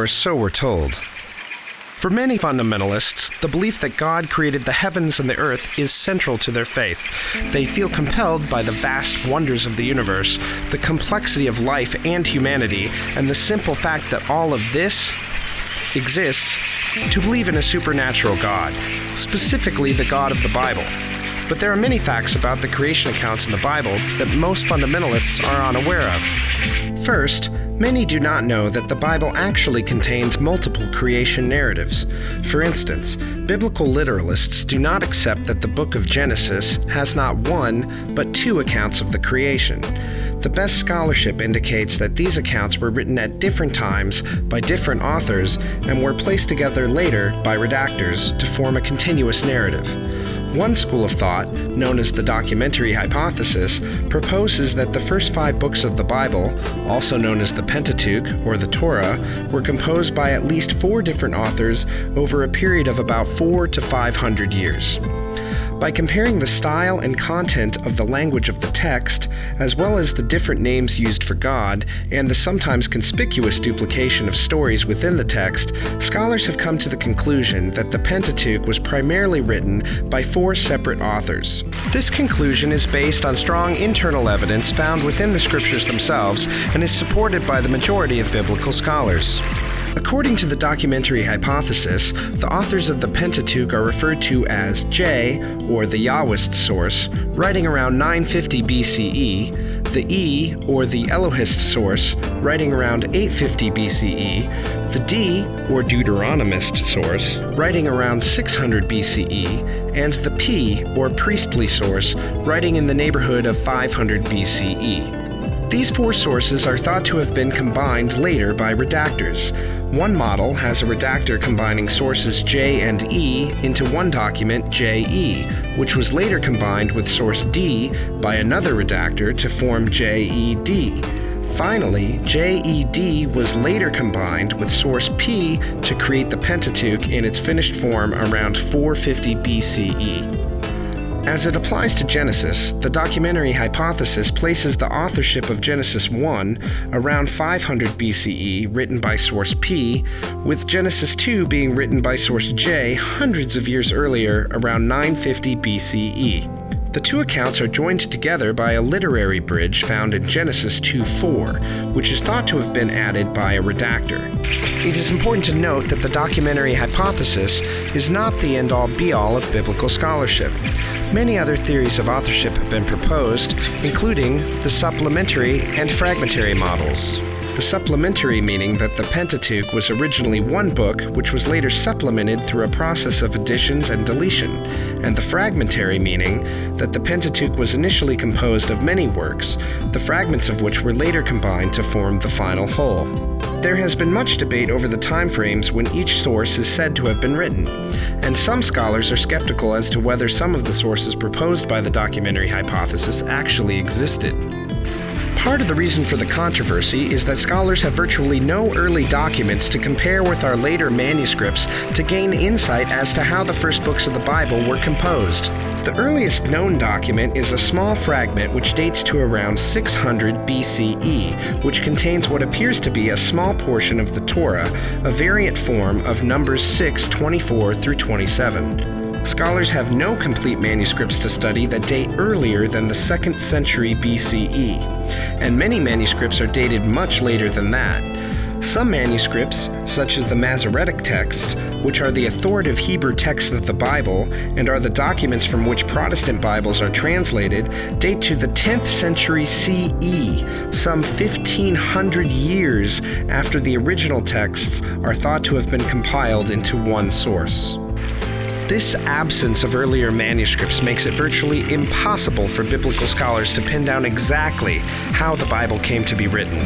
or so we're told. For many fundamentalists, the belief that God created the heavens and the earth is central to their faith. They feel compelled by the vast wonders of the universe, the complexity of life and humanity, and the simple fact that all of this exists to believe in a supernatural God, specifically the God of the Bible. But there are many facts about the creation accounts in the Bible that most fundamentalists are unaware of. First, many do not know that the Bible actually contains multiple creation narratives. For instance, biblical literalists do not accept that the book of Genesis has not one, but two accounts of the creation. The best scholarship indicates that these accounts were written at different times by different authors and were placed together later by redactors to form a continuous narrative. One school of thought, known as the documentary hypothesis, proposes that the first 5 books of the Bible, also known as the Pentateuch or the Torah, were composed by at least 4 different authors over a period of about 400 to 500 years. By comparing the style and content of the language of the text, as well as the different names used for God, and the sometimes conspicuous duplication of stories within the text, scholars have come to the conclusion that the Pentateuch was primarily written by 4 separate authors. This conclusion is based on strong internal evidence found within the scriptures themselves and is supported by the majority of biblical scholars. According to the documentary hypothesis, the authors of the Pentateuch are referred to as J, or the Yahwist source, writing around 950 BCE, the E, or the Elohist source, writing around 850 BCE, the D, or Deuteronomist source, writing around 600 BCE, and the P, or priestly source, writing in the neighborhood of 500 BCE. These 4 sources are thought to have been combined later by redactors. One model has a redactor combining sources J and E into one document, JE, which was later combined with source D by another redactor to form JED. Finally, JED was later combined with source P to create the Pentateuch in its finished form around 450 BCE. As it applies to Genesis, the documentary hypothesis places the authorship of Genesis 1 around 500 BCE, written by source P, with Genesis 2 being written by source J hundreds of years earlier, around 950 BCE. The 2 accounts are joined together by a literary bridge found in Genesis 2:4, which is thought to have been added by a redactor. It is important to note that the documentary hypothesis is not the end-all be-all of biblical scholarship. Many other theories of authorship have been proposed, including the supplementary and fragmentary models. The supplementary meaning that the Pentateuch was originally one book which was later supplemented through a process of additions and deletion, and the fragmentary meaning that the Pentateuch was initially composed of many works, the fragments of which were later combined to form the final whole. There has been much debate over the time frames when each source is said to have been written, and some scholars are skeptical as to whether some of the sources proposed by the documentary hypothesis actually existed. Part of the reason for the controversy is that scholars have virtually no early documents to compare with our later manuscripts to gain insight as to how the first books of the Bible were composed. The earliest known document is a small fragment which dates to around 600 BCE, which contains what appears to be a small portion of the Torah, a variant form of Numbers 6:24 through 27. Scholars have no complete manuscripts to study that date earlier than the 2nd century BCE, and many manuscripts are dated much later than that. Some manuscripts, such as the Masoretic texts, which are the authoritative Hebrew texts of the Bible and are the documents from which Protestant Bibles are translated, date to the 10th century CE, some 1,500 years after the original texts are thought to have been compiled into one source. This absence of earlier manuscripts makes it virtually impossible for biblical scholars to pin down exactly how the Bible came to be written.